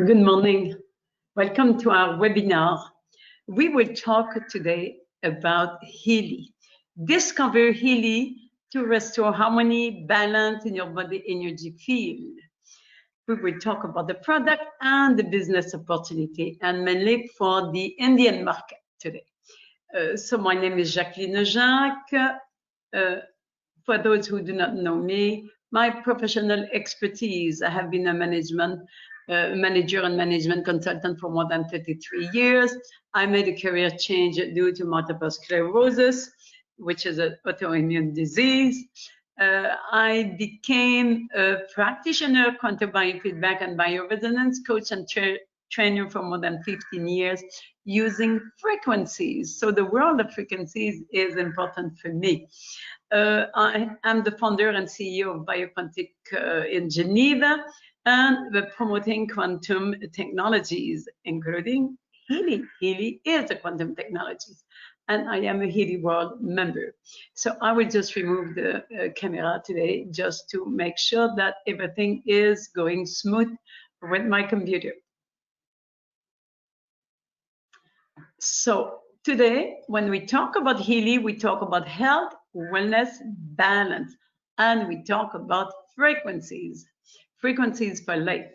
Good morning. Welcome to our webinar. We will talk today about Healy. Discover Healy to restore harmony, balance in your body energy field. We will talk about the product and the business opportunity, and mainly for the Indian market today. So my name is Jacqueline Jacques. For those who do not know me, my professional expertise, I have been a manager and management consultant for more than 33 years. I made a career change due to multiple sclerosis, which is an autoimmune disease. I became a practitioner, quantum biofeedback and bioresonance coach and trainer for more than 15 years using frequencies. So the world of frequencies is important for me. I am the founder and CEO of Bioquantic in Geneva, and we're promoting quantum technologies, including Healy. Healy is a quantum technologies, and I am a Healy World member. So I will just remove the camera today just to make sure that everything is going smooth with my computer. So today, when we talk about Healy, we talk about health, wellness, balance, and we talk about frequencies for life.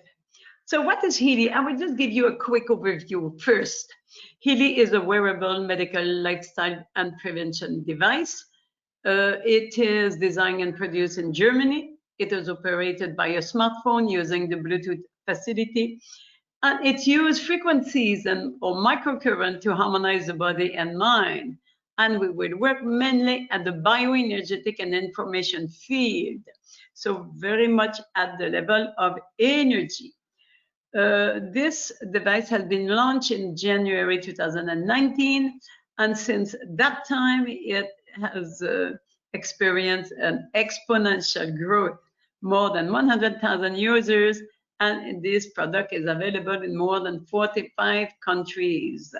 So what is Healy? I will just give you a quick overview first. Healy is a wearable medical lifestyle and prevention device. It is designed and produced in Germany. It is operated by a smartphone using the Bluetooth facility. And it uses frequencies or microcurrent to harmonize the body and mind. And we will work mainly at the bioenergetic and information field. So very much at the level of energy. This device has been launched in January 2019. And since that time, it has experienced an exponential growth, more than 100,000 users. And this product is available in more than 45 countries.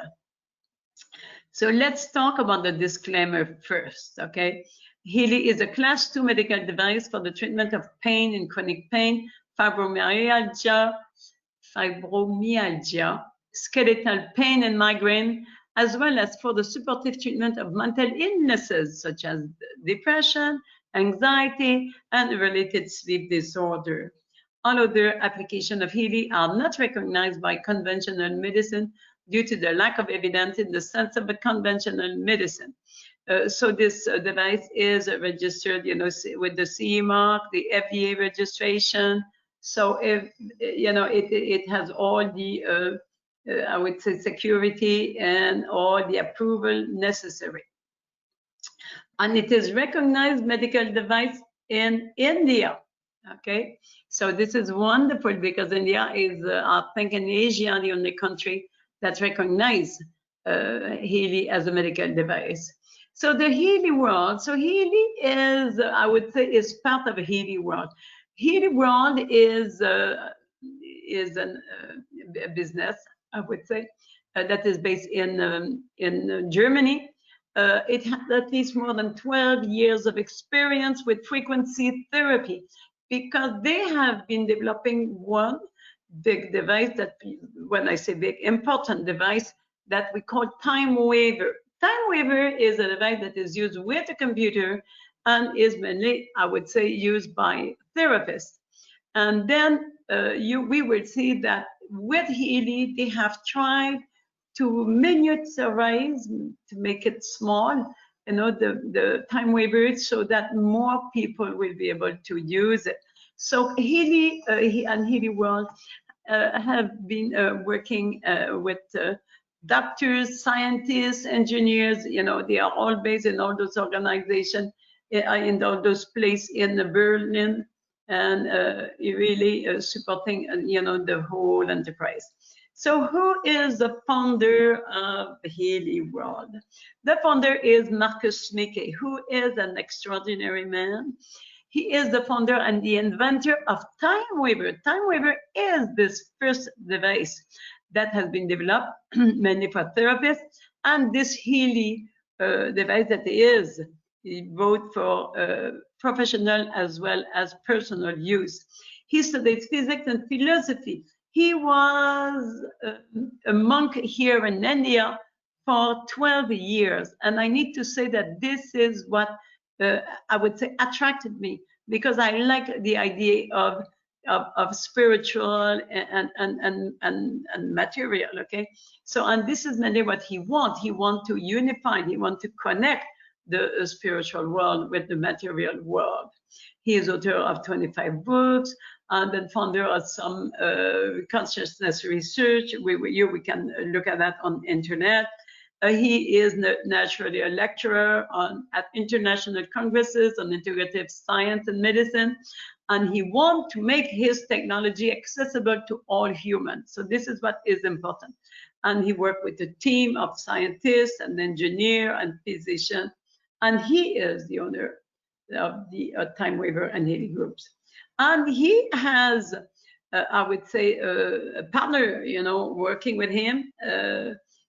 So let's talk about the disclaimer first, okay? Healy is a class 2 medical device for the treatment of pain and chronic pain, fibromyalgia, skeletal pain and migraine, as well as for the supportive treatment of mental illnesses such as depression, anxiety, and related sleep disorder. All other applications of Healy are not recognized by conventional medicine due to the lack of evidence in the sense of a conventional medicine. So this device is registered, with the CE mark, the FDA registration. So if it has all the, I would say, security and all the approval necessary. And it is recognized medical device in India. Okay, so this is wonderful because India is, I think, in Asia, the only country that recognizes Healy as a medical device. So the Healy world, so Healy is, I would say, is part of a Healy world. Healy world is a business, I would say, that is based in Germany. It has at least more than 12 years of experience with frequency therapy, because they have been developing one big device that, when I say big, important device that we call Time Waver. Time Waver is a device that is used with a computer and is mainly, I would say, used by therapists. And then we will see that with Healy, they have tried to miniaturize, to make it small, the Time Waver, so that more people will be able to use it. So Healy and Healy World have been working with doctors, scientists, engineers. They are all based in all those organizations, in all those places in Berlin, and really supporting, the whole enterprise. So who is the founder of Healy World? The founder is Marcus Mickey, who is an extraordinary man. He is the founder and the inventor of Time Waver. Time Waver is this first device that has been developed mainly for therapists, and this Healy device that is both for professional as well as personal use. He studied physics and philosophy. He was a monk here in India for 12 years. And I need to say that this is what I would say attracted me, because I like the idea of spiritual and material, okay? So, and this is mainly what he wants. He wants to unify, he wants to connect the spiritual world with the material world. He is author of 25 books and then founder of some consciousness research. We can look at that on internet. He is naturally a lecturer at international congresses on integrative science and medicine, and he wants to make his technology accessible to all humans. So this is what is important. And he worked with a team of scientists and engineers and physicians, and he is the owner of the Time Waver and Healy groups. And he has, I would say, a partner, working with him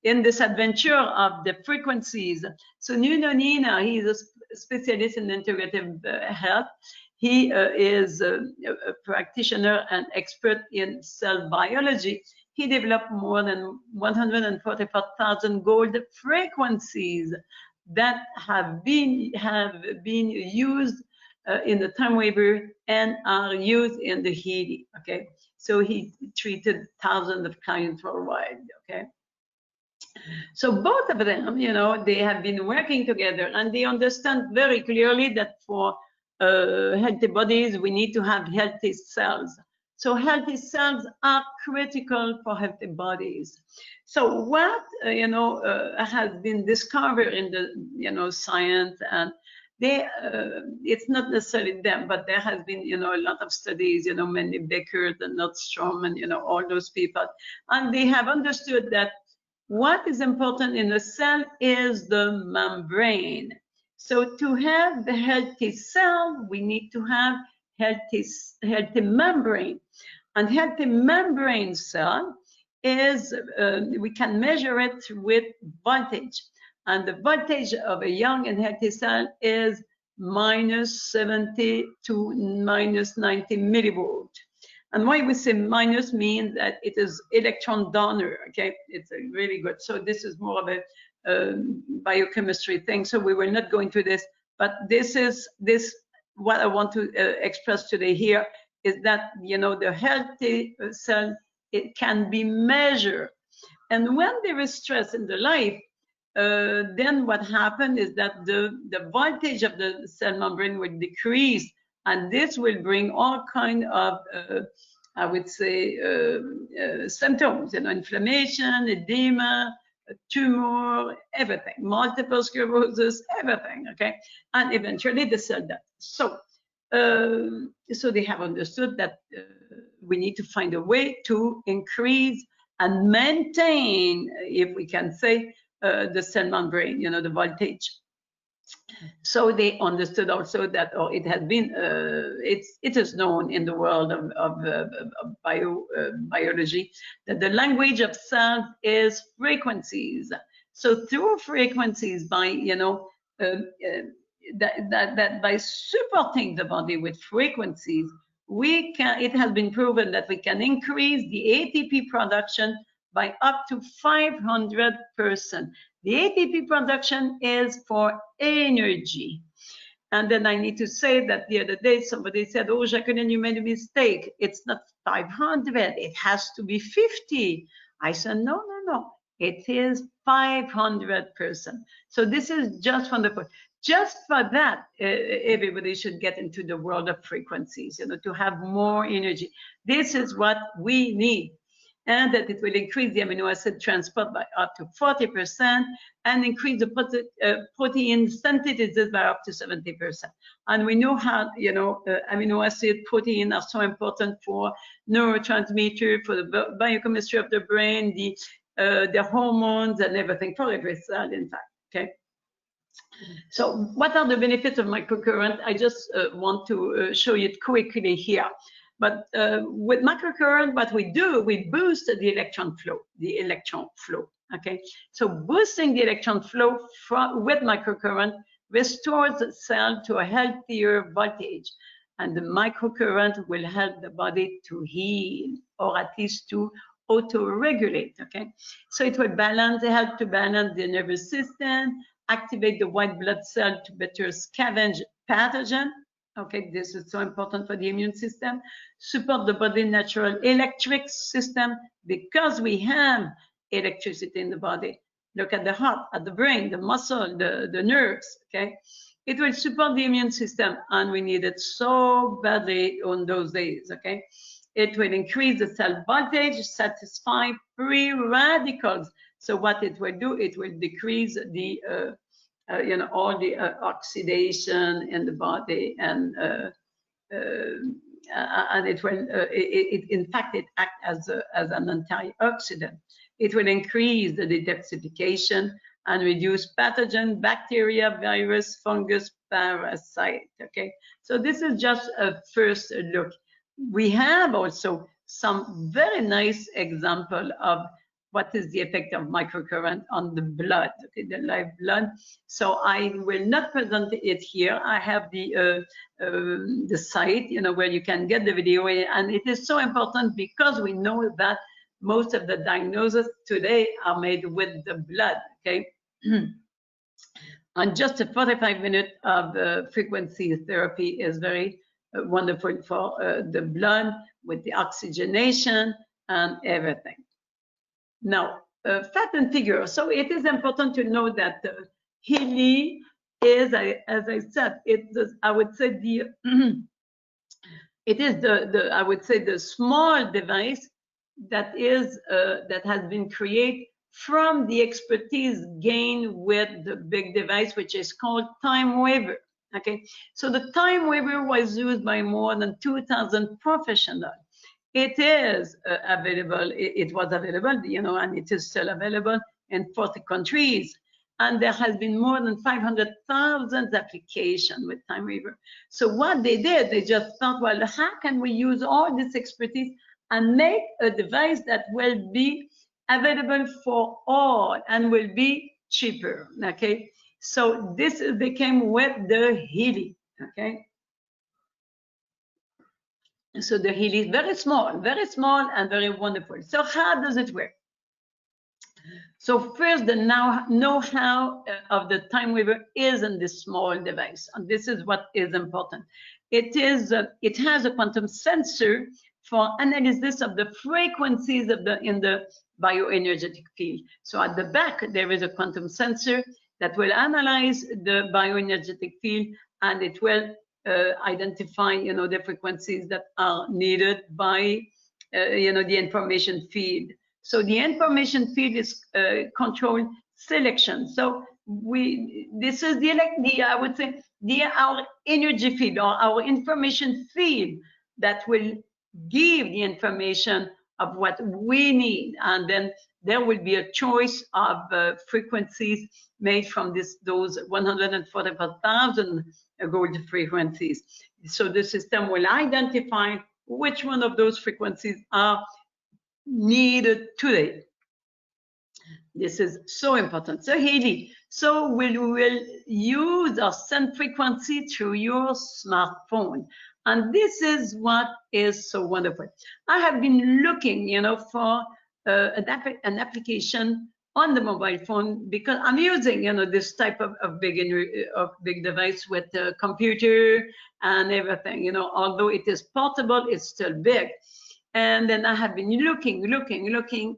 in this adventure of the frequencies. So Nuno Nina, he is a specialist in integrative health. He is a practitioner and expert in cell biology. He developed more than 144,000 gold frequencies that have been used in the Time Waver and are used in the Healy. Okay, so he treated thousands of clients worldwide. Okay. So both of them, they have been working together, and they understand very clearly that for healthy bodies, we need to have healthy cells. So healthy cells are critical for healthy bodies. So what, has been discovered in the, science, and it's not necessarily them, but there has been, a lot of studies, many Beckers and Nordstrom and, all those people, and they have understood that what is important in a cell is the membrane. So to have the healthy cell, we need to have healthy membrane. And healthy membrane cell is, we can measure it with voltage. And the voltage of a young and healthy cell is -70 to -90 millivolt. And why we say minus means that it is electron donor, okay? It's really good. So this is more of a biochemistry thing. So we will not go into this, but this what I want to express today here is that, the healthy cell, it can be measured. And when there is stress in the life, then what happens is that the voltage of the cell membrane will decrease, and this will bring all kind of, I would say, symptoms, inflammation, edema, tumor, everything, multiple sclerosis, everything, okay? And eventually the cell death. So they have understood that we need to find a way to increase and maintain, if we can say, the cell membrane, the voltage. So they understood also that, it has been, it is known in the world of biology that the language of cells is frequencies. So through frequencies, by that by supporting the body with frequencies, it has been proven that we can increase the ATP production by up to 500%. The ATP production is for energy. And then I need to say that the other day somebody said, oh, Jacqueline, you made a mistake. It's not 500, it has to be 50. I said, no, it is 500%. So this is just wonderful. Just for that, everybody should get into the world of frequencies, to have more energy. This is what we need. And that it will increase the amino acid transport by up to 40% and increase the protein synthesis by up to 70%. And we know how, amino acid, protein are so important for neurotransmitter, for the biochemistry of the brain, the hormones and everything, for every cell, in fact, okay? So what are the benefits of microcurrent? I just want to show you it quickly here. But with microcurrent, what we do, we boost the electron flow, okay? So boosting the electron flow with microcurrent restores the cell to a healthier voltage, and the microcurrent will help the body to heal. or at least to auto-regulate, okay? So it will help to balance the nervous system, activate the white blood cell to better scavenge pathogen. Okay, this is so important for the immune system. Support the body's natural electric system because we have electricity in the body. Look at the heart, at the brain, the muscle, the nerves, okay? It will support the immune system, and we need it so badly on those days, okay? It will increase the cell voltage, satisfy free radicals. So what it will do, it will decrease the, all the oxidation in the body, and it will, in fact, it acts as an antioxidant. It will increase the detoxification and reduce pathogen, bacteria, virus, fungus, parasite, okay? So this is just a first look. We have also some very nice example of what is the effect of microcurrent on the blood, okay, the live blood. So I will not present it here. I have the site, where you can get the video, and it is so important because we know that most of the diagnoses today are made with the blood, okay? And just a 45-minute of frequency therapy is very wonderful for the blood with the oxygenation and everything. Now, fat and figure. So it is important to know that Healy is, as I said, I would say it is I would say the small device that has been created from the expertise gained with the big device, which is called time waver. Okay, so the time waver was used by more than 2,000 professionals. It is available. It was available, and it is still available in 40 countries. And there has been more than 500,000 applications with time waver. So what they did, they just thought, well, how can we use all this expertise and make a device that will be available for all and will be cheaper, okay? So this became with the Healy, okay? So the Healy is very small and very wonderful. So how does it work? So first, the know-how of the time waver is in this small device, and this is what is important. It has a quantum sensor for analysis of the frequencies in the bioenergetic field. So at the back, there is a quantum sensor that will analyze the bioenergetic field, and it will identify, the frequencies that are needed by, the information field. So the information field is controlled selection. So this is I would say our energy field or our information field that will give the information of what we need, and then there will be a choice of frequencies made from those 144,000 gold frequencies. So the system will identify which one of those frequencies are needed today. This is so important. So Healy, so we will use or send frequency through your smartphone. And this is what is so wonderful. I have been looking, for an application on the mobile phone because I'm using, this type of big device with a computer and everything, although it is portable, it's still big. And then I have been looking,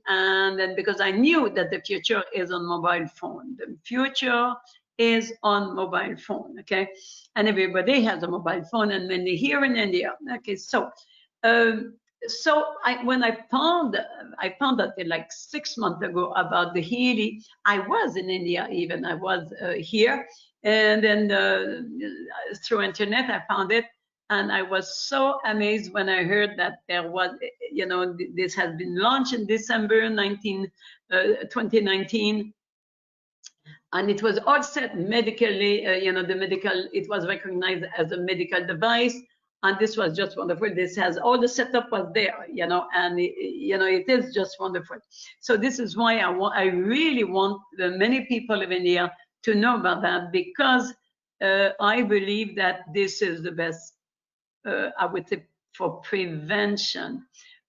and then because I knew that the future is on mobile phone. The future is on mobile phone, okay? And everybody has a mobile phone, and many here in India, okay? So, when I found out like 6 months ago about the Healy, I was in India even, I was here, and then through internet I found it. And I was so amazed when I heard that there was, this has been launched in December 2019. And it was all set medically, it was recognized as a medical device. And this was just wonderful. This has all the setup was there, and it is just wonderful. So this is why I really want many people of India to know about that, because I believe that this is the best, I would say, for prevention.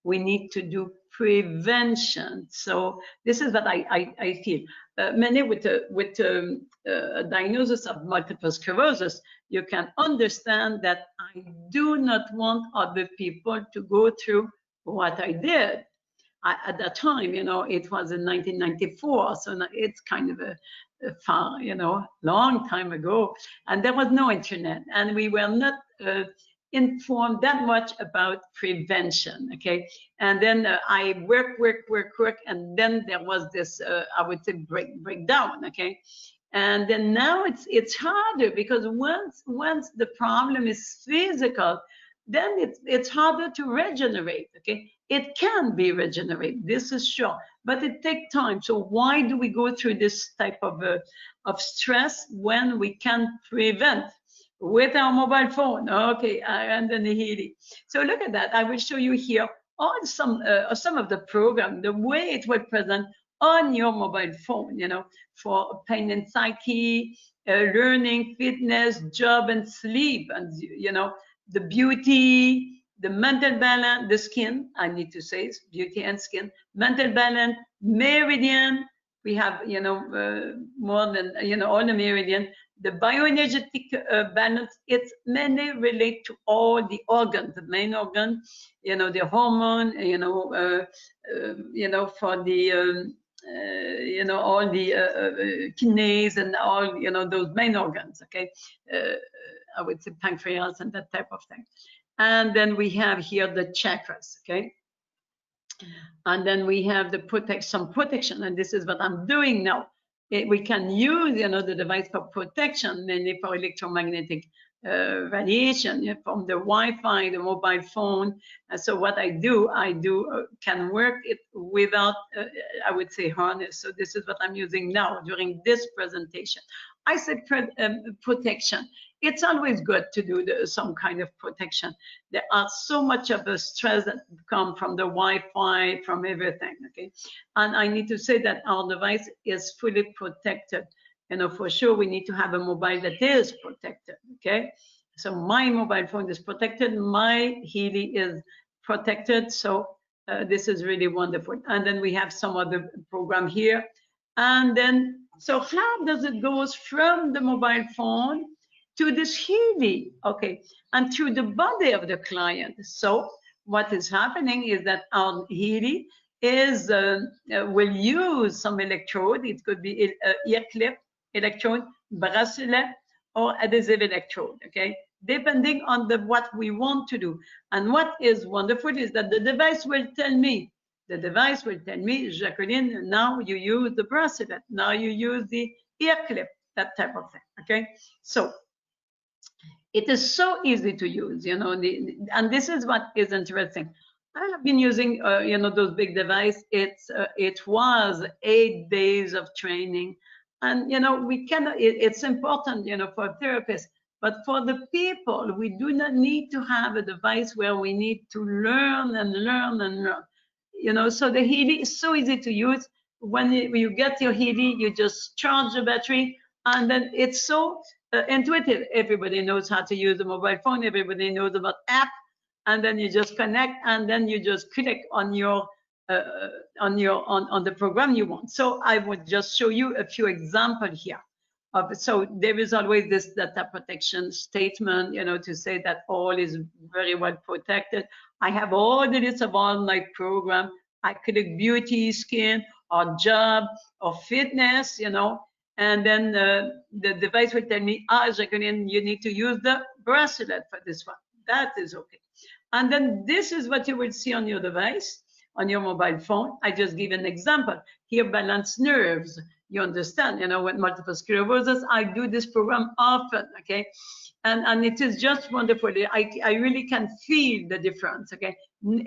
we need to do prevention. So this is what I feel. Many with a diagnosis of multiple sclerosis, you can understand that I do not want other people to go through what I did. At that time, you know, it was in 1994, so it's kind of a far, you know, long time ago, and there was no internet, and we were not informed that much about prevention. Okay, and then I work, and then there was this, I would say, breakdown. Okay, and then now it's harder because once the problem is physical, then it's harder to regenerate. Okay, it can be regenerated, this is sure, but it takes time. So why do we go through this type of stress when we can prevent with our mobile phone? Okay, and then the Healy. So look at that. I will show you here on some of the program, the way it will present on your mobile phone, you know, for pain and psyche, learning, fitness, job, and sleep, and you know, the beauty, the mental balance, the skin, I need to say, beauty and skin, mental balance, meridian. We have, you know, more than, you know, all the meridian, the bioenergetic balance. It's mainly relate to all the organs, the main organ, you know, the hormone, you know, for the, you know, all the kidneys and all, you know, those main organs. Okay, I would say pancreas and that type of thing. And then we have here the chakras. Okay, and then we have the some protection, and this is what I'm doing now. We can use, you know, the device for protection, mainly for electromagnetic radiation, you know, from the Wi-Fi, the mobile phone. And so what I do can work it without, I would say, harness. So this is what I'm using now during this presentation. I said protection. It's always good to do some kind of protection. There are so much of the stress that come from the Wi-Fi, from everything. Okay, and I need to say that our device is fully protected. You know, for sure, we need to have a mobile that is protected. Okay, so my mobile phone is protected. My Healy is protected. So this is really wonderful. And then we have some other program here. And then, so how does it go from the mobile phone to this Healy? Okay, and through the body of the client. So what is happening is that our Healy is will use some electrode. It could be ear clip electrode, bracelet, or adhesive electrode. Okay, depending on what we want to do. And what is wonderful is that the device will tell me. The device will tell me, Jacqueline, now you use the bracelet. Now you use the ear clip, that type of thing. Okay, so it is so easy to use, you know, and this is what is interesting. I have been using, you know, those big devices. It was 8 days of training, and you know, we cannot. It's important, you know, for therapists, but for the people, we do not need to have a device where we need to learn and learn and learn. You know, so the Healy is so easy to use. When you get your Healy, you just charge the battery, and then it's so intuitive. Everybody knows how to use the mobile phone. Everybody knows about app, and then you just connect, and then you just click on your on the program you want. So I would just show you a few examples here. So there is always this data protection statement, you know, to say that all is very well protected. I have all the list of all my program. I click beauty, skin, or job, or fitness, you know, and then the device will tell me, Jacqueline, you need to use the bracelet for this one. That is okay. And then this is what you will see on your device, on your mobile phone. I just give an example. Here, balance nerves. You understand, you know, with multiple sclerosis, I do this program often, okay? And it is just wonderful. I really can feel the difference, okay?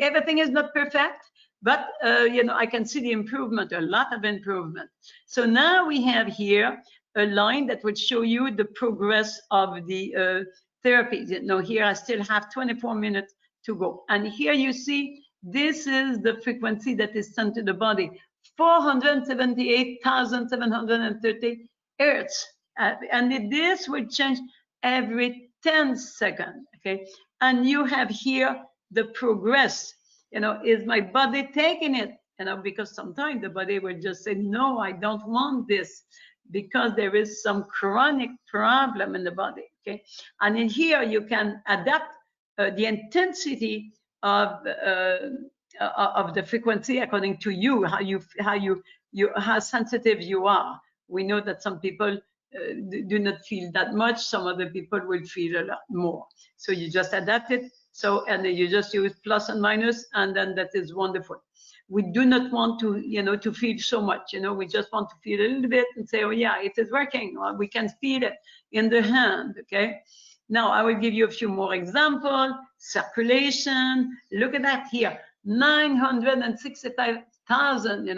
Everything is not perfect, but, you know, I can see the improvement, a lot of improvement. So now we have here a line that would show you the progress of the therapy. You know, here I still have 24 minutes to go. And here you see, this is the frequency that is sent to the body. 478,730 hertz, and this will change every 10 seconds. Okay, and you have here the progress. is my body taking it? Because sometimes the body will just say, no, I don't want this, because there is some chronic problem in the body. Okay, and in here you can adapt the intensity of the frequency according to you, how sensitive you are. We know that some people do not feel that much. Some other people will feel a lot more. So you just adapt it. So, and then you just use plus and minus, and then that is wonderful. We do not want to, to feel so much. We just want to feel a little bit and say, oh yeah, it is working. Or we can feel it in the hand. Okay. Now I will give you a few more examples. Circulation. Look at that here. 965,000,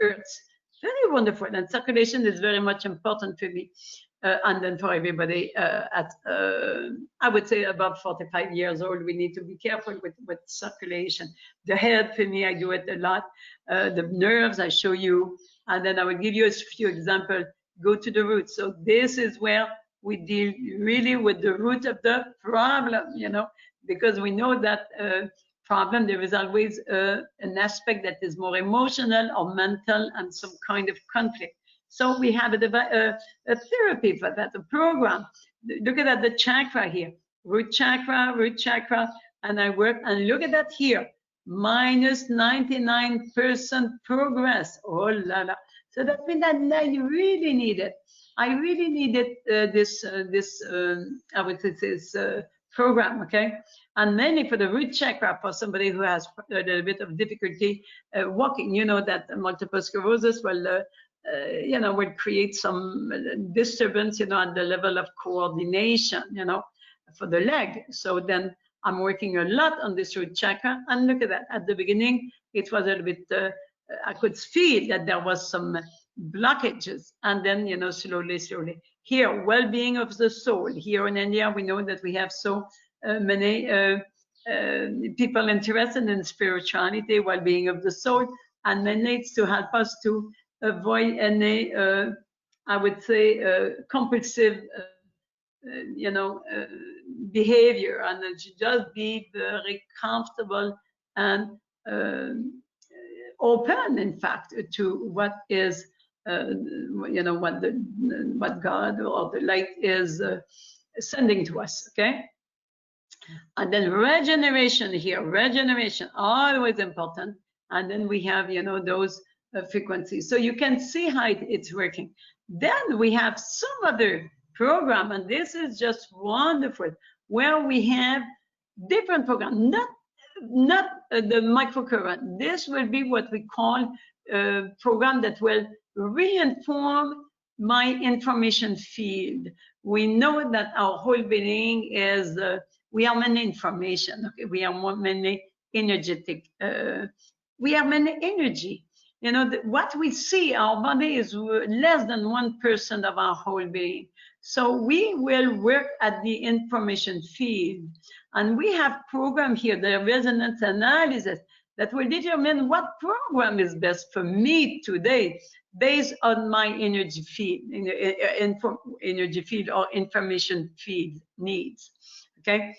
Hertz. Very wonderful. And circulation is very much important for me. And then for everybody at, I would say above 45 years old, we need to be careful with circulation. The head, for me, I do it a lot. The nerves, I show you. And then I will give you a few examples. Go to the root. So this is where we deal really with the root of the problem, because we know that problem, there is always an aspect that is more emotional or mental and some kind of conflict. So we have a therapy for that, a program. Look at that, the chakra here, root chakra, and I work, and look at that here, minus 99% progress. Oh la la. So that means that now you really need it. I really needed this, I would say this program, okay? And mainly for the root chakra, for somebody who has a little bit of difficulty walking, that multiple sclerosis will, will create some disturbance, at the level of coordination, for the leg. So then I'm working a lot on this root chakra. And look at that. At the beginning, it was a little bit, I could feel that there was some blockages, and then slowly here, well-being of the soul. Here in India, we know that we have so many people interested in spirituality, well-being of the soul, and mandates to help us to avoid any I would say compulsive behavior, and to just be very comfortable and open, in fact, to what is what God or the light is sending to us. Okay. And then regeneration here, regeneration, always important. And then we have those frequencies, so you can see how it's working. Then we have some other program, and this is just wonderful, where we have different programs, not the microcurrent. This will be what we call a program that will reinform my information field. We know that our whole being is, we are many information, okay? We are many energetic, we are many energy. What we see, our body is less than 1% of our whole being. So we will work at the information field. And we have program here, the resonance analysis, that will determine what program is best for me today, based on my energy field, energy field or information field needs. Okay.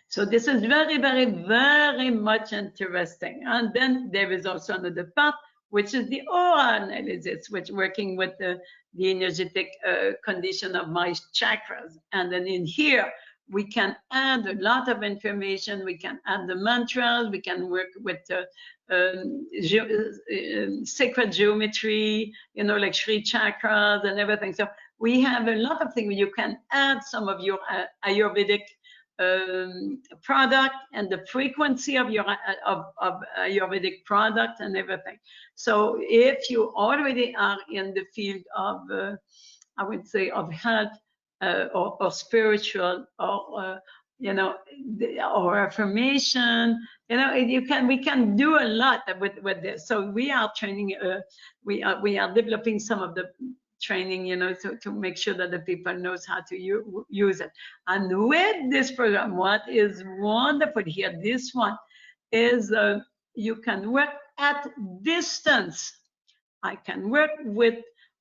So this is very, very, very much interesting. And then there is also another part, which is the aura analysis, which working with the energetic condition of my chakras. And then in here, we can add a lot of information. We can add the mantras. We can work with sacred geometry, like Sri chakras and everything. So we have a lot of things. You can add some of your Ayurvedic product and the frequency of your of Ayurvedic product and everything. So if you already are in the field of, I would say, of health or spiritual or or affirmation, we can do a lot with this. So we are training, we are developing some of the training, to make sure that the people knows how to use it. And with this program, what is wonderful here, this one is you can work at distance. I can work with,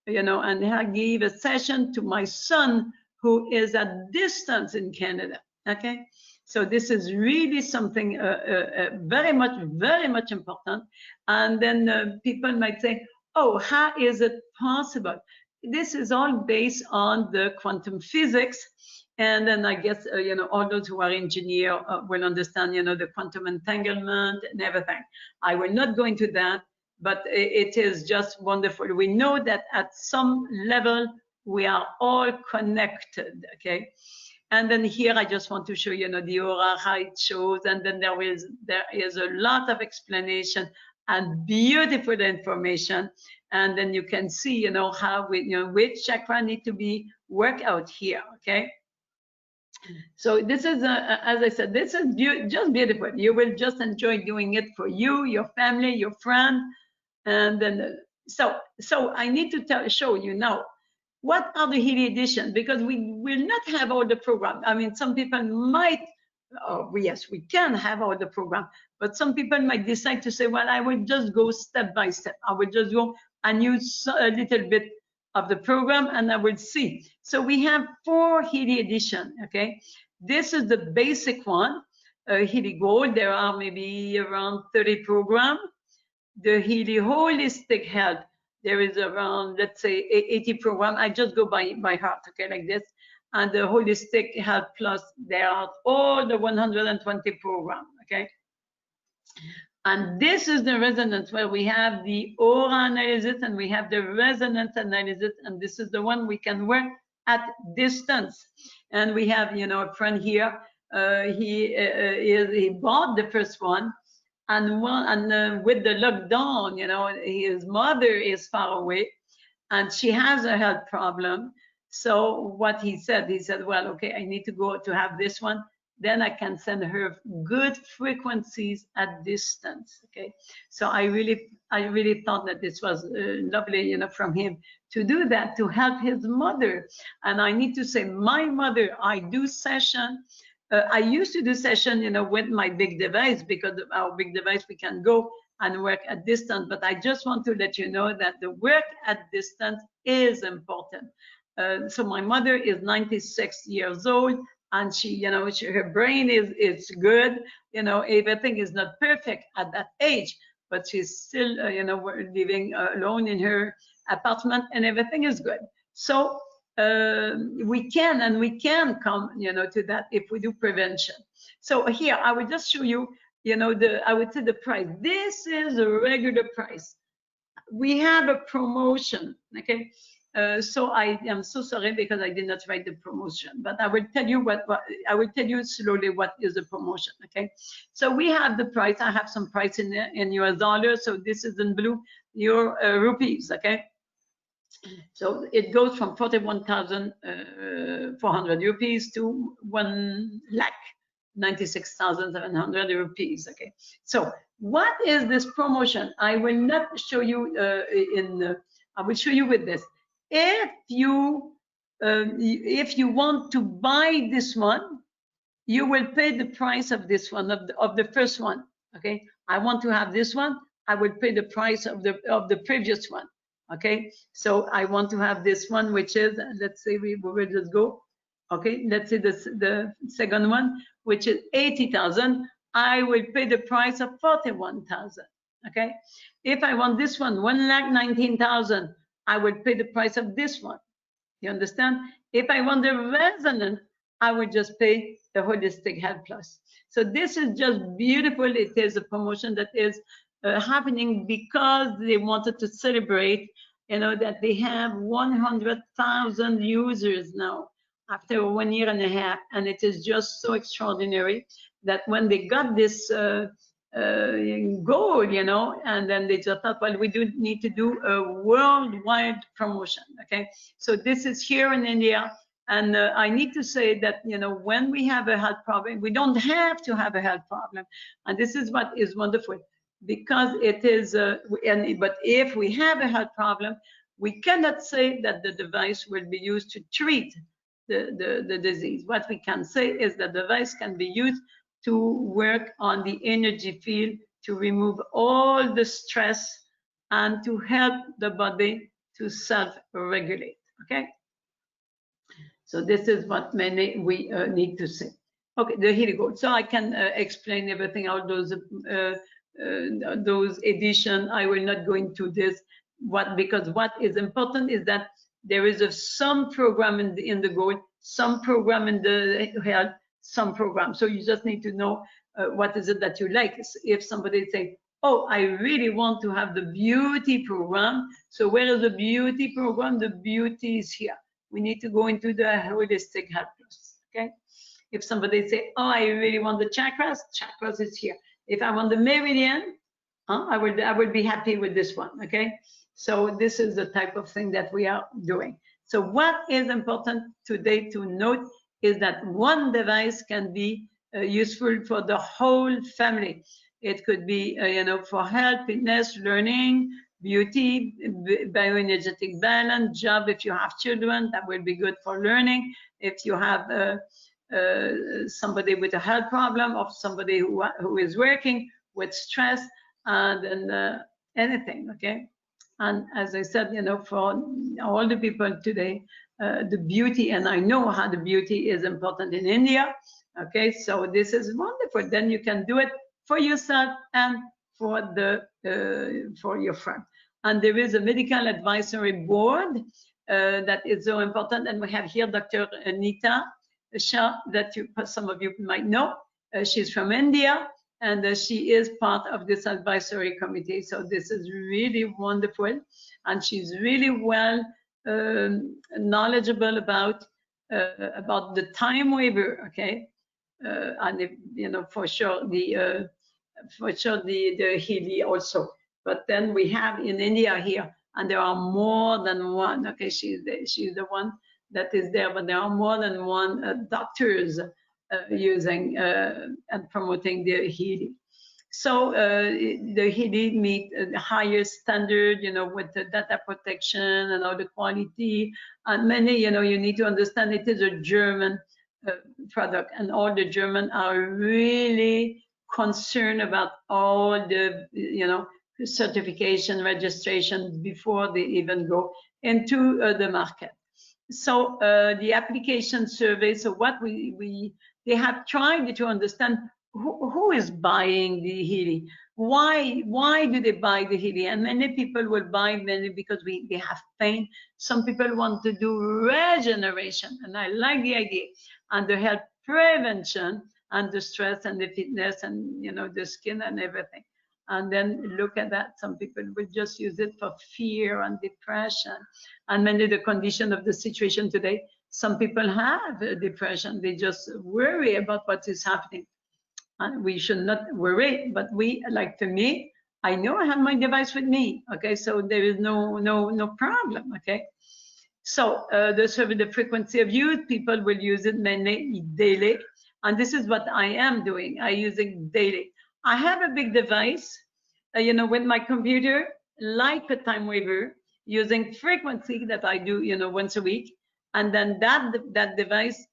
and I gave a session to my son who is at distance in Canada. Okay, So this is really something very much important. And then people might say, oh, how is it possible? This is all based on the quantum physics. And then I guess, all those who are engineers will understand, the quantum entanglement and everything. I will not go into that, but it is just wonderful. We know that at some level, we are all connected, okay? And then here I just want to show the aura, how it shows, and then there is a lot of explanation and beautiful information. And then you can see how which chakra need to be worked out here, okay? So this is as I said, this is just beautiful. You will just enjoy doing it for you, your family, your friend. And then so I need to show you now what are the Healy edition, because we will not have all the program. I mean, some people might, yes, we can have all the program, but some people might decide to say, well, I will just go step by step. I will just go and use a little bit of the program and I will see. So we have 4 Healy edition, okay? This is the basic one, Healy Gold. There are maybe around 30 programs. The Healy Holistic Health, there is around, let's say, 80 program. I just go by heart, okay, like this. And the Holistic Health Plus, there are all the 120 program, okay? And this is the resonance where we have the aura analysis and we have the resonance analysis. And this is the one we can work at distance. And we have, a friend here, he bought the first one. And with the lockdown, his mother is far away and she has a health problem. So what he said, well, okay, I need to go to have this one. Then I can send her good frequencies at distance. Okay. So I really thought that this was lovely, from him to do that, to help his mother. And I need to say, my mother, I do session. I used to do session, with my big device, because of our big device, we can go and work at distance. But I just want to let you know that the work at distance is important. So my mother is 96 years old, and her brain is good. Everything is not perfect at that age, but she's still, living alone in her apartment, and everything is good. So we can come, to that if we do prevention. So here I will just show you, I would say the price. This is a regular price. We have a promotion, okay? So I am so sorry because I did not write the promotion, but I will tell you I will tell you slowly what is the promotion, okay? So we have the price. I have some price in US dollars. So this is in blue, your rupees, okay? So it goes from 41,400 rupees to 1,96,700 rupees. Okay. So what is this promotion? I will not show you I will show you with this. If you want to buy this one, you will pay the price of this one, of the first one. Okay. I want to have this one. I will pay the price of the previous one. Okay, so I want to have this one, which is, let's say we will just go. Okay, let's say the second one, which is 80,000. I will pay the price of 41,000. Okay, if I want this one, 1,19,000, I will pay the price of this one. You understand? If I want the resonance, I will just pay the Holistic Health Plus. So this is just beautiful. It is a promotion that is happening because they wanted to celebrate, that they have 100,000 users now after 1.5 years, and it is just so extraordinary that when they got this goal, and then they just thought, well, we do need to do a worldwide promotion. Okay, so this is here in India. And I need to say that, when we have a health problem, we don't have to have a health problem. And this is what is wonderful, because it is, but if we have a health problem, we cannot say that the device will be used to treat the disease. What we can say is that the device can be used to work on the energy field, to remove all the stress, and to help the body to self-regulate, okay? So this is what we need to say. Okay, the Healy Gold. So I can explain everything, all those edition. I will not go into this. Because what is important is that there is some program in the gold, some program in the health, some program. So you just need to know what is it that you like. If somebody say, oh, I really want to have the beauty program. So where is the beauty program? The beauty is here. We need to go into the holistic health. Okay. If somebody say, oh, I really want the chakras, chakras is here. If I want the meridian, I would be happy with this one. Okay. So this is the type of thing that we are doing. So what is important today to note is that one device can be useful for the whole family. It could be, for health, fitness, learning, beauty, bioenergetic balance, job. If you have children, that will be good for learning. If you have somebody with a health problem, or somebody who is working with stress, and anything. Okay. And as I said, for all the people today, the beauty, and I know how the beauty is important in India. Okay, so this is wonderful. Then you can do it for yourself and for your friend. And there is a medical advisory board that is so important. And we have here Dr. Anita Shah, that some of you might know. She's from India, and she is part of this advisory committee. So this is really wonderful, and she's really well knowledgeable about the time waiver. Okay, and if, for sure the Healy also. But then we have in India here, and there are more than one. Okay, she's the one that is there, but there are more than one doctors using and promoting the Healy. So the Healy meet the highest standard, with the data protection and all the quality. And many, you need to understand it is a German product, and all the German are really concerned about all the, certification, registration before they even go into the market. So the application survey, so what they have tried to understand who is buying the Healy. Why do they buy the Healy? And many people will buy many because they have pain. Some people want to do regeneration, and I like the idea, and the health prevention, and the stress and the fitness, and the skin and everything. And then look at that. Some people will just use it for fear and depression, and many the condition of the situation today. Some people have depression. They just worry about what is happening. And we should not worry, but like for me, I know I have my device with me. Okay, so there is no problem. Okay, so the frequency of use, people will use it mainly daily, and this is what I am doing. I use it daily. I have a big device, with my computer, like a time waiver, using frequency that I do, once a week, and then that device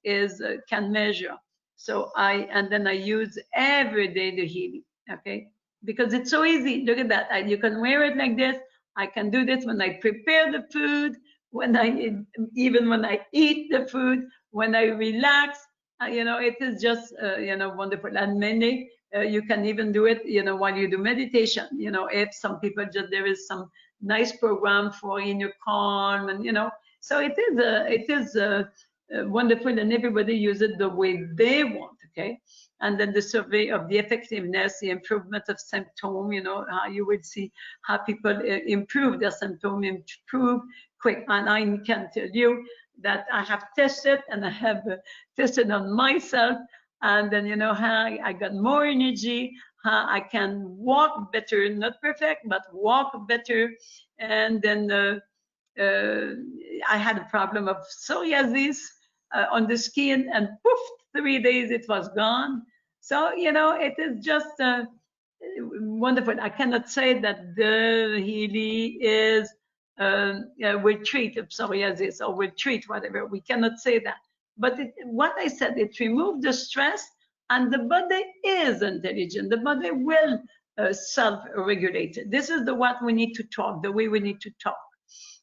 can measure. So then I use every day the Healy, okay? Because it's so easy. Look at that. You can wear it like this. I can do this when I prepare the food, even when I eat the food, when I relax. It is just wonderful. And many you can even do it, while you do meditation. If some people there is some nice program for inner calm, and so it is wonderful, and everybody use it the way they want. Okay, and then the survey of the effectiveness, the improvement of symptom. How you will see how people improve their symptom, improve quick. And I can tell you that I have tested, and I have tested on myself, and then how I got more energy, how I can walk better, not perfect, but walk better. And then I had a problem of psoriasis on the skin, and poof, 3 days it was gone. So it is just wonderful. I cannot say that the Healy will treat psoriasis or will treat whatever. We cannot say that. But what I said, it removed the stress, and the body is intelligent. The body will self-regulate. This is what we need to talk, the way we need to talk.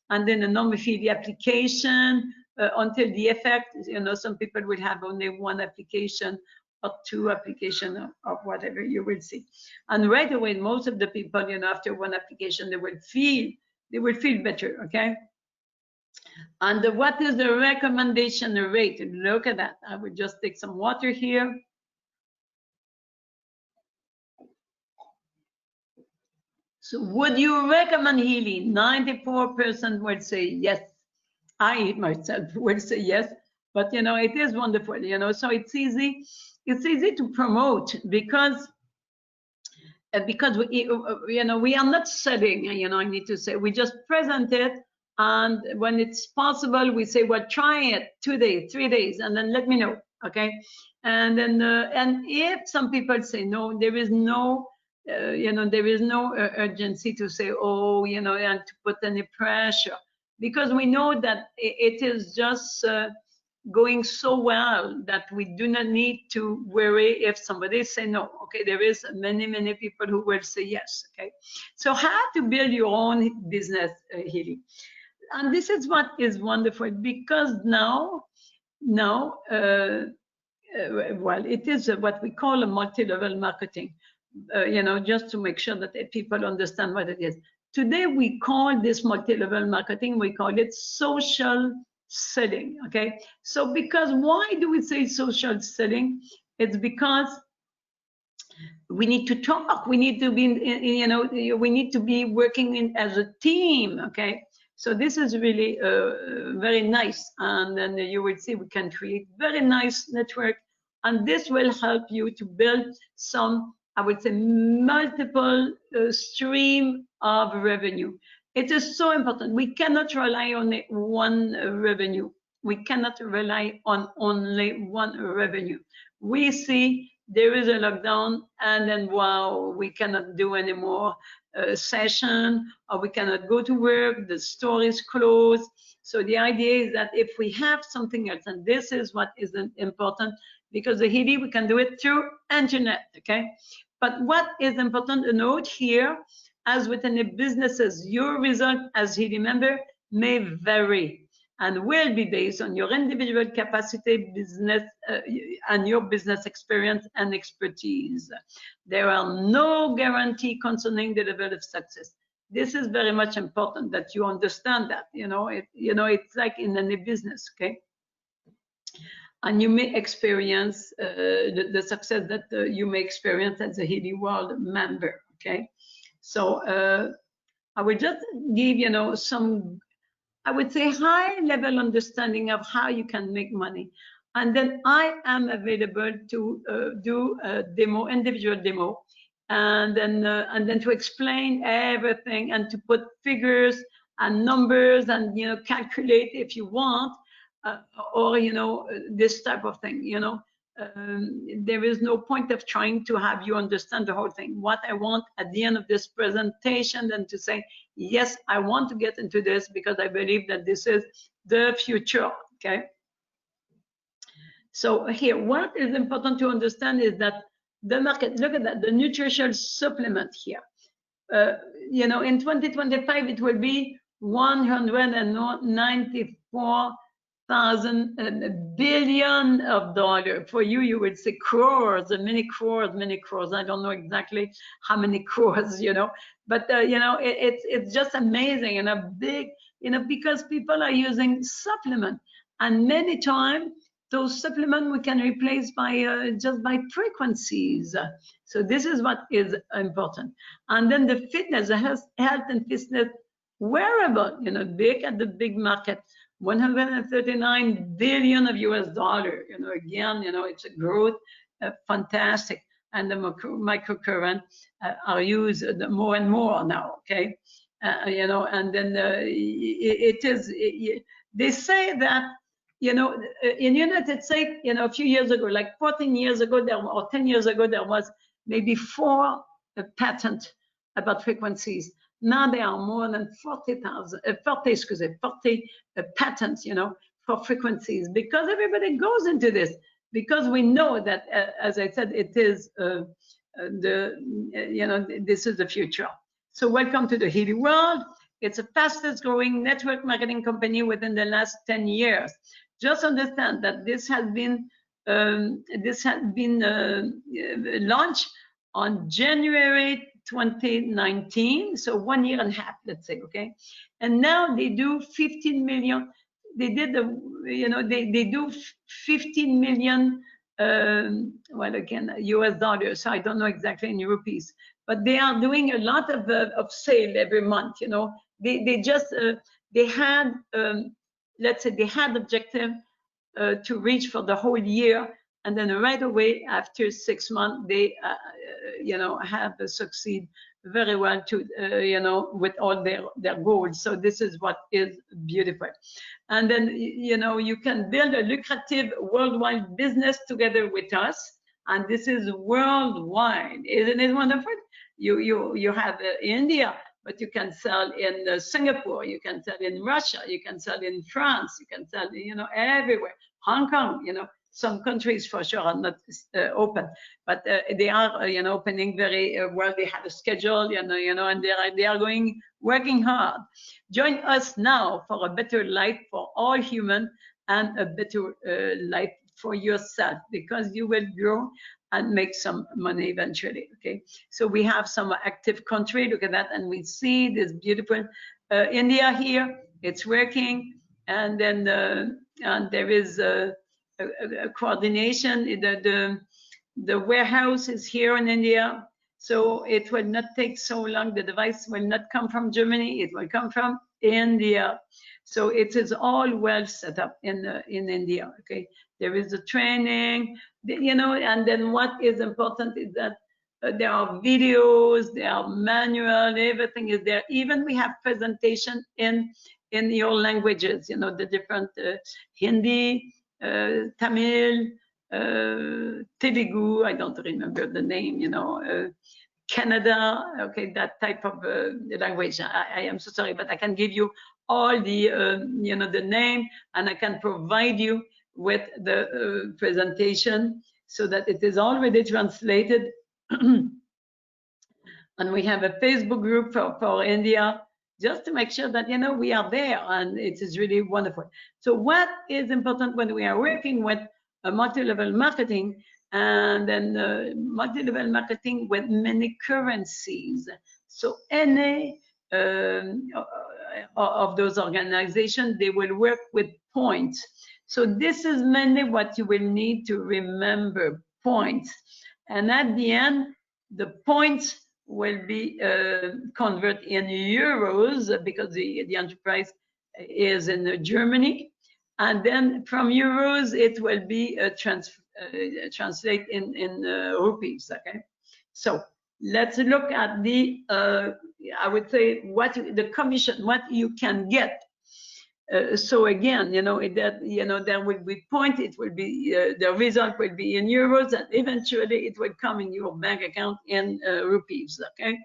And then the non-Healy application until the effect. Some people will have only one application or 2 application of whatever you will see. And right away, most of the people, after 1 application, they will feel better, okay? And what is the recommendation rate? Look at that. I will just take some water here. So would you recommend Healy? 94% would say yes. I myself would say yes, but it is wonderful, so it's easy to promote because we are not selling, I need to say, we just present it, and when it's possible, we say, well, try it 2 days, 3 days, and then let me know, okay? And then and if some people say no, there is no there is no urgency to say, oh, and to put any pressure, because we know that it is just going so well that we do not need to worry if somebody say no. Okay, there is many people who will say yes. Okay, so how to build your own business, Healy, and this is what is wonderful, because now well, it is what we call a multi-level marketing. Just to make sure that people understand what it is. Today, we call this multi-level marketing, we call it social selling, okay? So because, why do we say social selling? It's because we need to talk, we need to be, we need to be working as a team, okay? So this is really very nice, and then you will see we can create very nice network, and this will help you to build some, I would say, multiple stream of revenue. It is so important. We cannot rely on one revenue. We cannot rely on only one revenue. We see there is a lockdown, and then, wow, we cannot do any more session, or we cannot go to work, the store is closed. So the idea is that if we have something else, and this is what is important, because the Healy, we can do it through internet, okay? But what is important to note here, as with any businesses, your result as Healy member may vary and will be based on your individual capacity, business, and your business experience and expertise. There are no guarantee concerning the level of success. This is very much important that you understand that. It's like in any business, okay? And you may experience the success that you may experience as a Healy World member, okay? So I would just give, some, I would say, high-level understanding of how you can make money. And then I am available to do a demo, individual demo, and then to explain everything and to put figures and numbers and, calculate if you want, or, this type of thing, there is no point of trying to have you understand the whole thing. What I want at the end of this presentation, then to say, yes, I want to get into this because I believe that this is the future, okay? So here, what is important to understand is that the market, look at that, the nutritional supplement here. In 2025, it will be 194,000 billion of dollars. For you, you would say crores, many crores. I don't know exactly how many crores, but it's just amazing, and a big, because people are using supplement, and many times those supplements we can replace by just by frequencies. So this is what is important. And then the fitness, the health and fitness wearable, big at the big market, 139 billion of US dollar. Again, it's a growth, fantastic. And the microcurrent are used more and more now. Okay, and then it is. They say that, in United States, a few years ago, like 14 years ago, or 10 years ago, there was maybe 4 patents about frequencies. Now there are more than 40 patents, for frequencies, because everybody goes into this, because we know that, as I said, it is this is the future. So welcome to the Healy world. It's the fastest growing network marketing company within the last 10 years. Just understand that this has been This had been launched on January 2019, so 1.5 years, let's say, okay? And now they do 15 million. They did the, they do 15 million, well, again, US dollars. So I don't know exactly in rupees, but they are doing a lot of sale every month. They just they had, let's say, they had objective to reach for the whole year, and then right away after 6 months they have succeed very well to with all their goals. So this is what is beautiful. And then you can build a lucrative worldwide business together with us, and this is worldwide. Isn't it wonderful? You have India, but you can sell in Singapore, you can sell in Russia, you can sell in France, you can sell everywhere. Hong Kong, some countries for sure are not open, but they are opening very well. They have a schedule, and they are working hard. Join us now for a better life for all humans and a better life for yourself, because you will grow and make some money eventually. Okay, so we have some active country. Look at that, and we see this beautiful India here. It's working, and then and there is a coordination. The warehouse is here in India, so it will not take so long. The device will not come from Germany; it will come from India. So it is all well set up in India. Okay, there is a training, and then what is important is that there are videos, there are manual, everything is there. Even we have presentation in your languages, the different Hindi, Tamil, Telugu, I don't remember the name, Canada, okay, that type of language. I am so sorry, but I can give you all the, the name, and I can provide you with the presentation so that it is already translated. And we have a Facebook group for India, just to make sure that, we are there, and it is really wonderful. So what is important when we are working with a multi-level marketing, and then multi-level marketing with many currencies. So any of those organizations, they will work with points. So this is mainly what you will need to remember, points. And at the end, the points will be converted in euros, because the enterprise is in Germany. And then from euros, it will be translate in rupees, okay? So let's look at the, I would say, the commission, what you can get. So again, there will be point, it will be, the result will be in euros, and eventually it will come in your bank account in rupees, okay?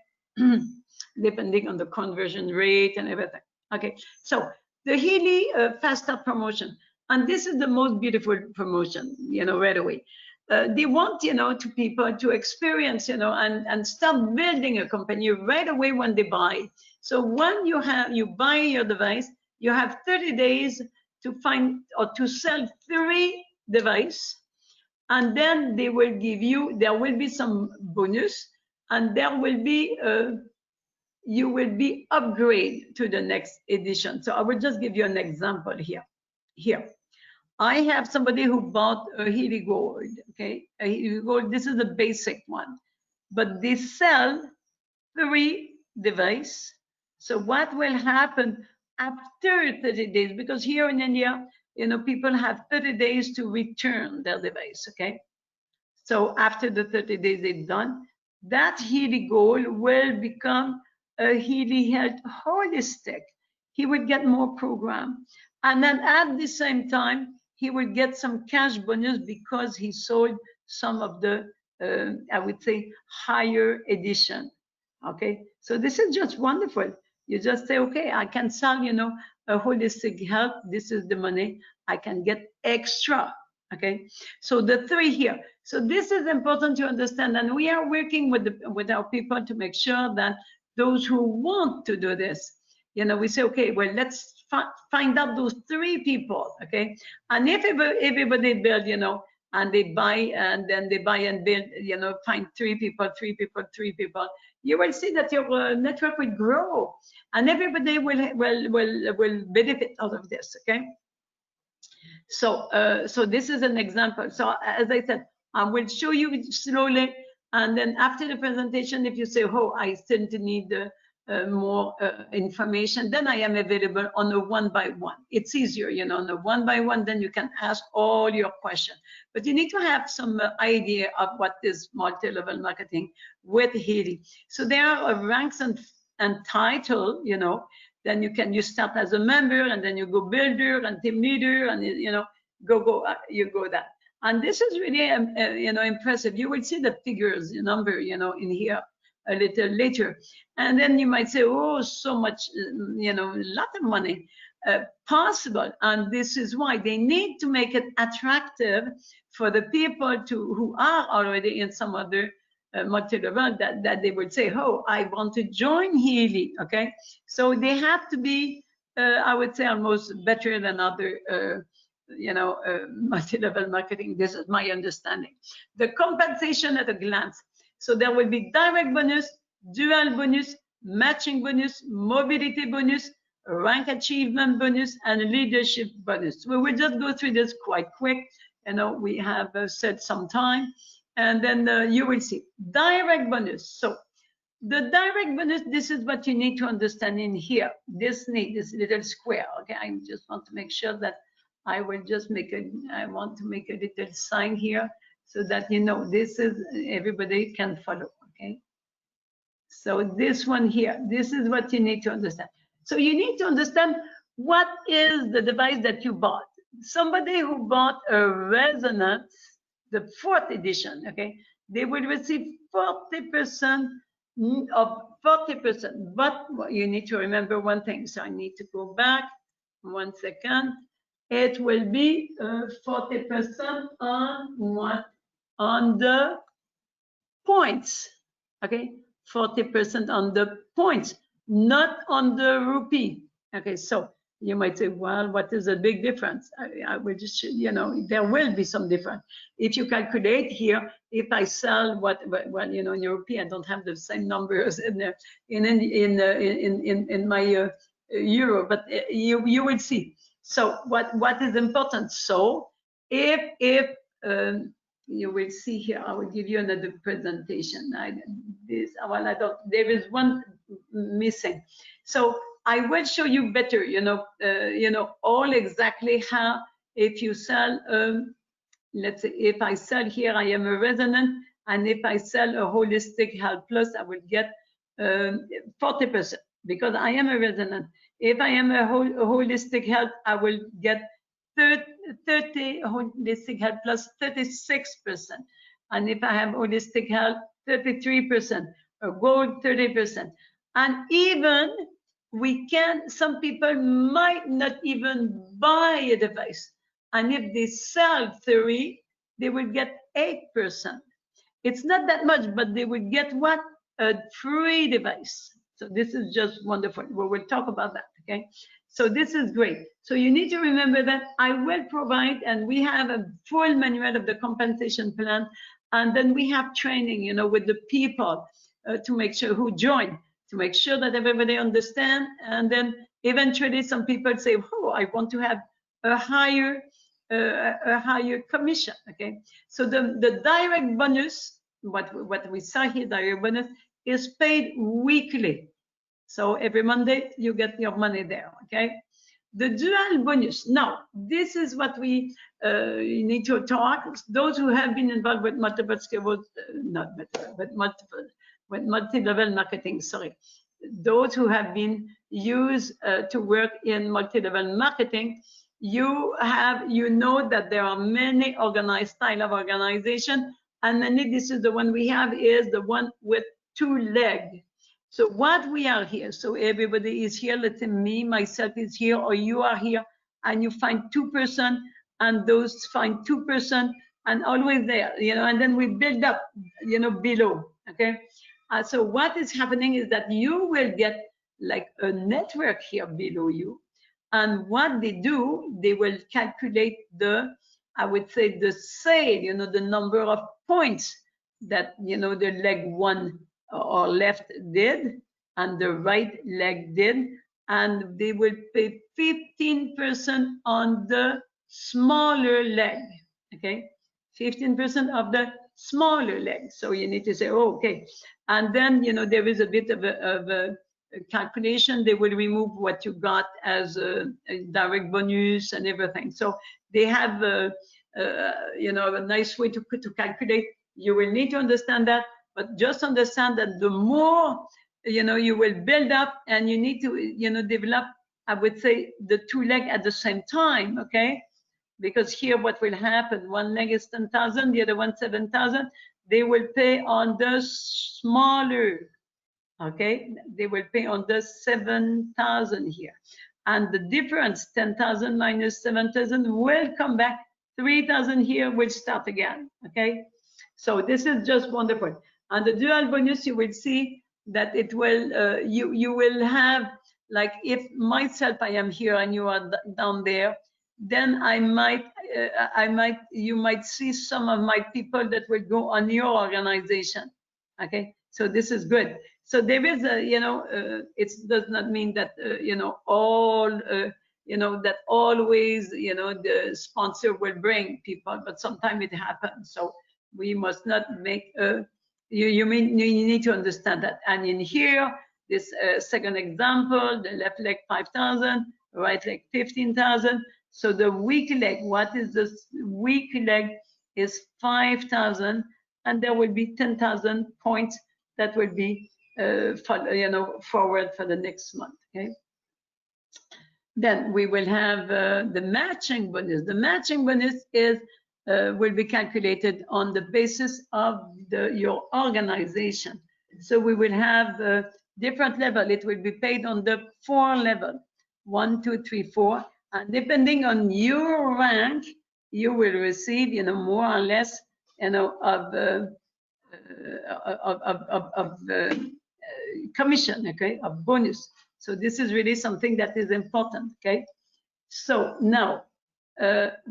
Depending on the conversion rate and everything. Okay, so the Healy Fast Start promotion, and this is the most beautiful promotion, right away. They want, to people to experience, and start building a company right away when they buy. So when you buy your device, you have 30 days to find or to sell 3 devices, and then they will give you, there will be some bonus, and there will be, you will be upgraded to the next edition. So I will just give you an example here. Here, I have somebody who bought a Healy Gold, okay? A Healy Gold, this is the basic one, but they sell 3 devices. So what will happen after 30 days? Because here in India, people have 30 days to return their device, okay? So after the 30 days is done, that Healy Gold will become a Healy Health Holistic. He will get more program. And then at the same time, he will get some cash bonus because he sold some of the, I would say, higher edition. Okay, so this is just wonderful. You just say, okay, I can sell, a holistic health. This is the money I can get extra. Okay, so the 3 here. So this is important to understand, and we are working with our people to make sure that those who want to do this, we say, okay, well, let's find out those 3 people. Okay, and if everybody build, and they buy, and then they buy and build, you know, find 3 people, 3 people, 3 people, you will see that your network will grow, and everybody will benefit out of this. Okay. So so this is an example. So as I said, I will show you slowly, and then after the presentation, if you say, oh, I still need more information, then I am available on a one-by-one. It's easier, you know, on a one-by-one, then you can ask all your questions. But you need to have some idea of what is multi-level marketing with Healy. So there are ranks and title, you know. Then you start as a member, and then you go builder and team leader, and you know, you go that. And this is really you know, impressive. You will see the figures, the number, you know, in here a little later. And then you might say, oh, so much, you know, a lot of money. Possible, and this is why they need to make it attractive for the people who are already in some other multi-level, that they would say, oh, I want to join Healy. Okay, so they have to be, I would say, almost better than other you know, multi-level marketing. This is my understanding. The compensation at a glance. So there will be direct bonus, dual bonus, matching bonus, mobility bonus, rank achievement bonus, and leadership bonus. We will just go through this quite quick. You know, we have said some time, and then you will see direct bonus. So the direct bonus, this is what you need to understand in here. This little square. Okay, I just want to make sure that I will just I want to make a little sign here so that you know this is, everybody can follow. Okay, so this one here, this is what you need to understand. So you need to understand what is the device that you bought. Somebody who bought a Resonance, the 4th edition, okay, they will receive 40% of 40%. But you need to remember one thing. So I need to go back 1 second. It will be 40% on what? On the points. Okay, 40% on the points, not on the rupee. Okay, so you might say, well, what is the big difference? I will just, you know, there will be some difference. If you calculate here, if I sell well, you know, in rupee, I don't have the same numbers in my euro, but you will see. So what is important? So if you will see here, I will give you another presentation. There is one missing. So I will show you better, you know, all exactly how, if you sell, let's say, if I sell here, I am a Resonant, and if I sell a Holistic Health Plus, I will get 40% because I am a Resonant. If I am a Holistic Health, I will get 30 Holistic Health Plus, 36%. And if I have Holistic Health, 33%, a Gold, 30%. And even we can, some people might not even buy a device. And if they sell 3, they will get 8%. It's not that much, but they will get what? A free device. So this is just wonderful. We will talk about that, okay? So this is great. So you need to remember that I will provide, and we have a full manual of the compensation plan, and then we have training, you know, with the people to make sure who join, to make sure that everybody understand, and then eventually some people say, oh, I want to have a higher commission, okay? So the direct bonus, what we saw here, direct bonus, is paid weekly. So every Monday you get your money there, okay? The dual bonus. Now, this is what we need to talk. Those who have been involved with multiple sclerosis, multi-level marketing, sorry. Those who have been used to work in multi-level marketing, you know that there are many organized style of organization, and many, this is the one we have, is the one with 2 legs. So what we are here, so everybody is here, let's say me, myself is here, or you are here, and you find 2%, and those find 2%, and always there, you know, and then we build up, you know, below, okay? So what is happening is that you will get like a network here below you, and what they do, they will calculate the I would say, the sale, the number of points that, the leg one or left did and the right leg did. And they will pay 15% on the smaller leg, okay? 15% of the smaller leg. So you need to say, oh, okay. And then, there is a bit of a calculation. They will remove what you got as a direct bonus and everything. So they have a nice way to calculate. You will need to understand that, but just understand that the more you will build up, and you need to develop, I would say, the two legs at the same time, okay? Because here what will happen, one leg is 10,000, the other one 7,000. They will pay on the smaller, okay? They will pay on the 7,000 here. And the difference, 10,000 minus 7,000, will come back. 3,000 here will start again, okay? So this is just wonderful. And the dual bonus, you will see that it will, you will have, like, if myself, I am here and you are down there, then you might see some of my people that will go on your organization, okay? So this is good. So there is it does not mean that, all, that always, the sponsor will bring people, but sometimes it happens. So we must not make, you need to understand that. And in here, this second example, the left leg 5,000, right leg 15,000. So the weak leg, what is this weak leg, is 5,000, and there will be 10,000 points that will be forward for the next month, okay? Then we will have the matching bonus. The matching bonus is will be calculated on the basis of your organization. So we will have different level. It will be paid on the 4 level, 1, 2, 3, 4. And depending on your rank, you will receive, more or less, of commission, okay, of bonus. So this is really something that is important, okay? So now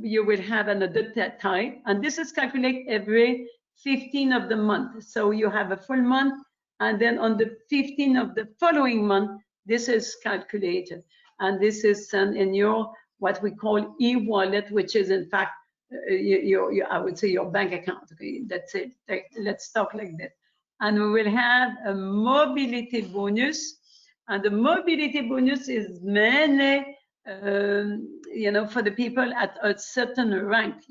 you will have another type, and this is calculated every 15 of the month. So you have a full month, and then on the 15 of the following month, this is calculated. And this is sent in your, what we call e-wallet, which is in fact, I would say your bank account, okay? That's it. Let's talk like that. And we will have a mobility bonus. And the mobility bonus is mainly, for the people at a certain rank,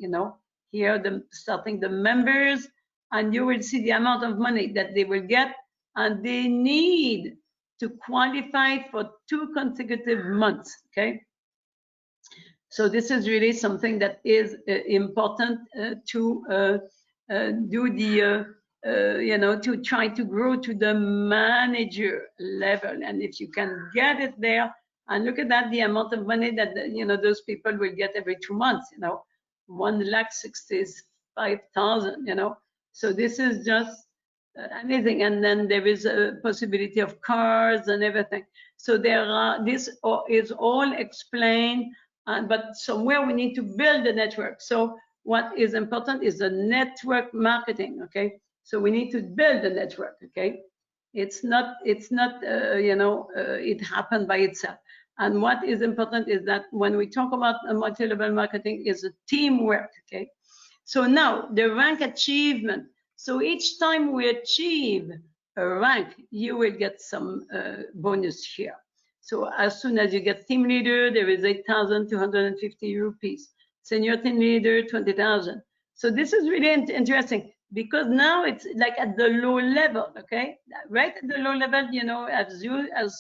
here, starting the members, and you will see the amount of money that they will get, and they need to qualify for 2 consecutive months, okay? So this is really something that is important to do the, to try to grow to the manager level. And if you can get it there, and look at that, the amount of money that, those people will get every 2 months, 1,65,000, So this is just amazing. And then there is a possibility of cars and everything. So this is all explained, but somewhere we need to build a network. So what is important is the network marketing, okay? So we need to build a network, okay? It's not it happened by itself. And what is important is that when we talk about a multi-level marketing, is a teamwork, okay? So now the rank achievement. So each time we achieve a rank, you will get some bonus here. So as soon as you get team leader, there is 8,250 rupees. Senior team leader, 20,000. So this is really interesting, because now it's like at the low level, okay? Right at the low level, as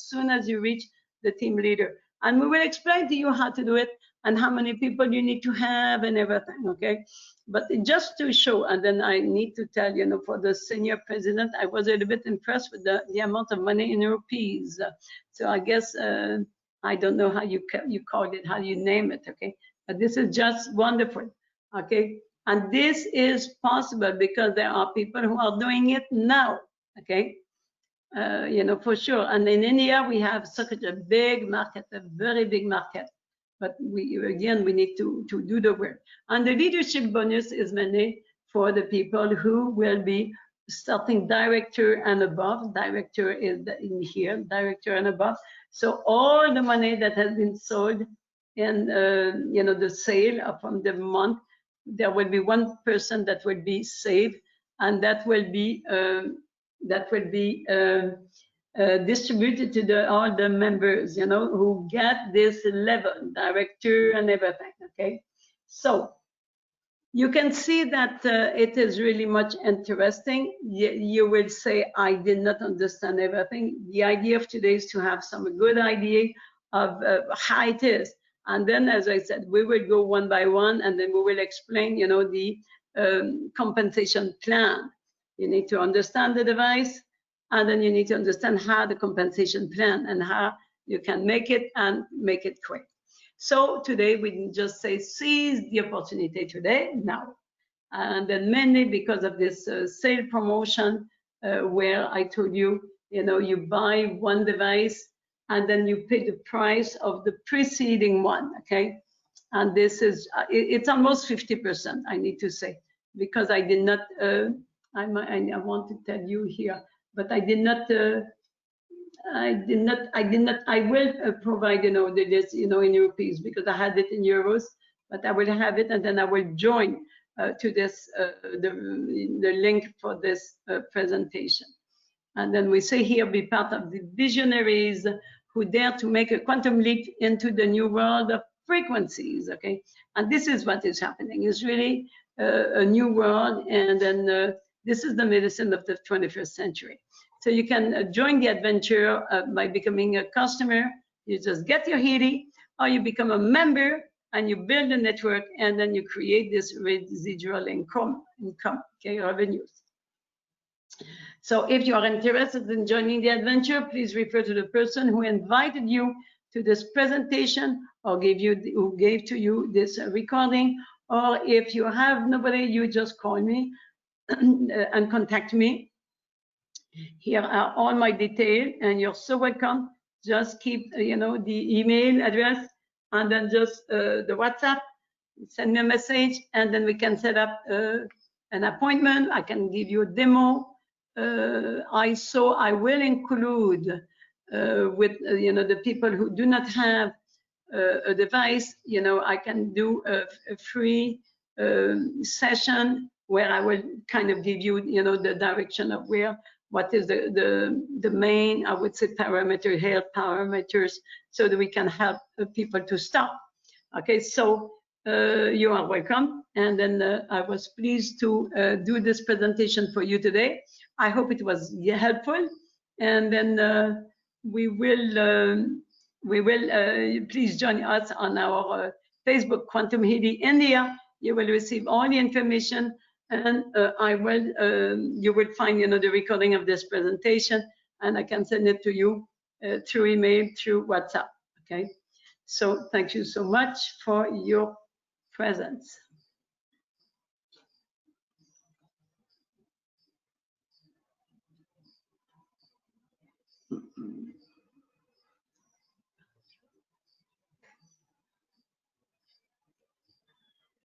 soon as you reach the team leader. And we will explain to you how to do it and how many people you need to have and everything, okay? But just to show, and then I need to tell, for the senior president, I was a little bit impressed with the amount of money in rupees. So I guess, I don't know how you call it, how you name it, okay? But this is just wonderful, okay? And this is possible because there are people who are doing it now, okay? For sure. And in India, we have such a big market, a very big market. but we need to do the work. And the leadership bonus is mainly for the people who will be starting director and above. Director is in here, director and above. So all the money that has been sold in the sale from the month, there will be one person that will be saved, and that will be distributed to all the members, who get this level, director and everything. Okay, so you can see that it is really much interesting. You will say, I did not understand everything. The idea of today is to have some good idea of how it is. And then, as I said, we will go one by one, and then we will explain, the compensation plan. You need to understand the device, and then you need to understand how the compensation plan and how you can make it and make it quick. So today we just say seize the opportunity today, now. And then mainly because of this sale promotion where I told you, you buy one device and then you pay the price of the preceding one, okay? And this is, it's almost 50%, I need to say, because I did not, I want to tell you here, but I did not, I will provide, this, in rupees, because I had it in euros, but I will have it, and then I will join to this, the link for this presentation. And then we say here, be part of the visionaries who dare to make a quantum leap into the new world of frequencies, okay? And this is what is happening. It's really a new world, and then this is the medicine of the 21st century. So you can join the adventure by becoming a customer. You just get your Healy, or you become a member and you build a network, and then you create this residual income, okay, revenues. So if you are interested in joining the adventure, please refer to the person who invited you to this presentation or who gave to you this recording. Or if you have nobody, you just call me and contact me. Here are all my details, and you're so welcome. Just keep, the email address, and then just the WhatsApp. Send me a message, and then we can set up an appointment. I can give you a demo. I will include with the people who do not have a device. I can do a free session where I will kind of give you the direction of what is the main, I would say, health parameters, so that we can help people to start. Okay, so you are welcome. And then I was pleased to do this presentation for you today. I hope it was helpful. And then we will please join us on our Facebook, Quantum Healy India. You will receive all the information, and you will find the recording of this presentation, and I can send it to you through email, through WhatsApp. Okay, so thank you so much for your presence.